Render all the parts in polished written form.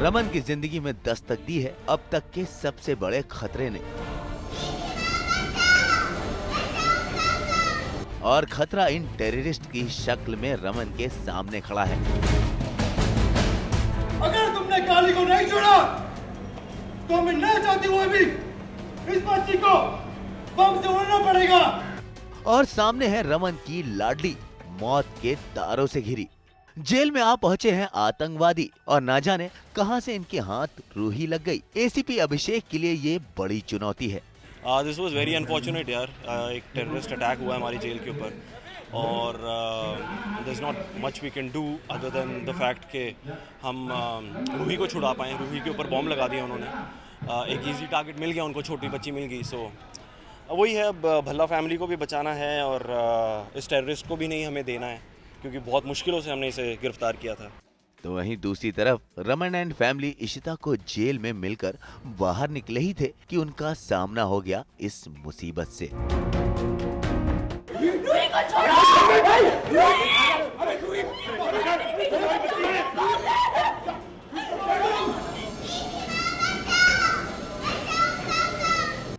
रमन की जिंदगी में दस्तक दी है अब तक के सबसे बड़े खतरे ने, और खतरा इन टेररिस्ट की शक्ल में रमन के सामने खड़ा है। अगर तुमने काली को नहीं छोड़ा तो मैं ना चाहती हुए भी इस बच्ची को बम से उड़ना पड़ेगा। और सामने है रमन की लाडली, मौत के तारों से घिरी। जेल में आ पहुंचे हैं आतंकवादी और ना जाने कहां से इनके हाथ रूही लग गई। एसीपी अभिषेक के लिए ये बड़ी चुनौती है। दिस वाज वेरी अनफॉर्चुनेट यार, एक टेररिस्ट अटैक हुआ है हमारी जेल के ऊपर और there is not much we can do other than the fact कि हम रूही को छुड़ा पाएँ। रूही के ऊपर बॉम्ब लगा दिया उन्होंने, एक इजी टारगेट मिल गया उनको, छोटी बच्ची मिल गई। सो वही है, भल्ला फैमिली को भी बचाना है और इस टेररिस्ट को भी नहीं हमें देना है, क्योंकि बहुत मुश्किलों से हमने इसे गिरफ्तार किया था। तो वहीं दूसरी तरफ रमन एंड फैमिली इशिता को जेल में मिलकर बाहर निकले ही थे कि उनका सामना हो गया इस मुसीबत से।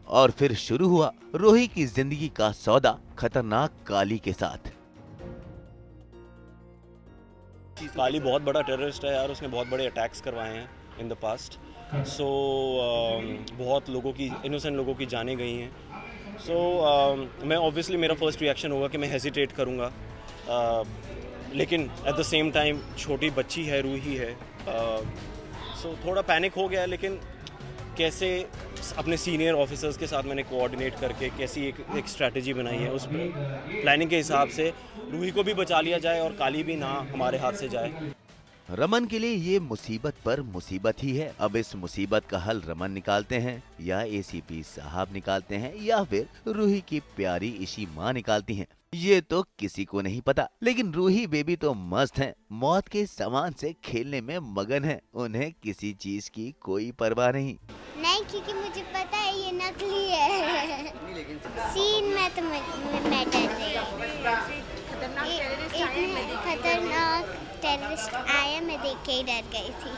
और फिर शुरू हुआ रूही की जिंदगी का सौदा खतरनाक काली के साथ। काली बहुत बड़ा टेररिस्ट है यार, उसने बहुत बड़े अटैक्स करवाए हैं इन द पास्ट। सो बहुत लोगों की, इनोसेंट लोगों की जानें गई हैं। सो मैं ऑब्वियसली मेरा फर्स्ट रिएक्शन होगा कि मैं हेजिटेट करूँगा, लेकिन एट द सेम टाइम छोटी बच्ची है, रूही है, सो थोड़ा पैनिक हो गया। लेकिन कैसे अपने सीनियर ऑफिसर्स के साथ मैंने कोऑर्डिनेट करके कैसी एक स्ट्रैटेजी बनाई है, उस प्लानिंग के हिसाब से रूही को भी बचा लिया जाए और काली भी ना हमारे हाथ से जाए। रमन के लिए ये मुसीबत पर मुसीबत ही है। अब इस मुसीबत का हल रमन निकालते हैं या एसीपी साहब निकालते हैं या फिर रूही की प्यारी इशी माँ निकालती हैं, ये तो किसी को नहीं पता। लेकिन रूही बेबी तो मस्त हैं, मौत के सामान से खेलने में मगन है, उन्हें किसी चीज की कोई परवाह नहीं। नहीं, क्योंकि मुझे पता है ये नकली है। सीन में तो मैं डर गई। खतरनाक टेररिस्ट आया, मैं देख के ही डर गई थी।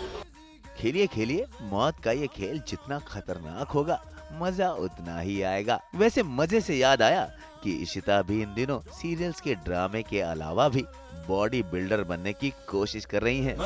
खेलिए खेलिए, मौत का ये खेल जितना खतरनाक होगा मजा उतना ही आएगा। वैसे मजे से याद आया कि इशिता भी इन दिनों सीरियल्स के ड्रामे के अलावा भी बॉडी बिल्डर बनने की कोशिश कर रही हैं।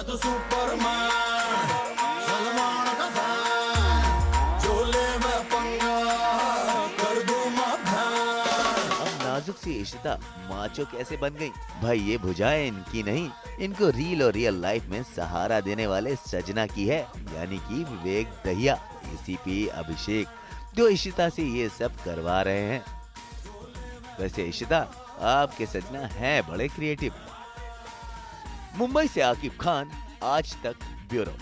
नाजुक सी इशिता माचो कैसे बन गई? भाई ये भुजाएं इनकी नहीं, इनको रील और रियल लाइफ में सहारा देने वाले सजना की है, यानी कि विवेक दहिया, एसीपी अभिषेक, जो इशिता से ये सब करवा रहे हैं। वैसे इशिता, आपके सजना हैं बड़े क्रिएटिव। मुंबई से आकिब खान, आज तक ब्यूरो।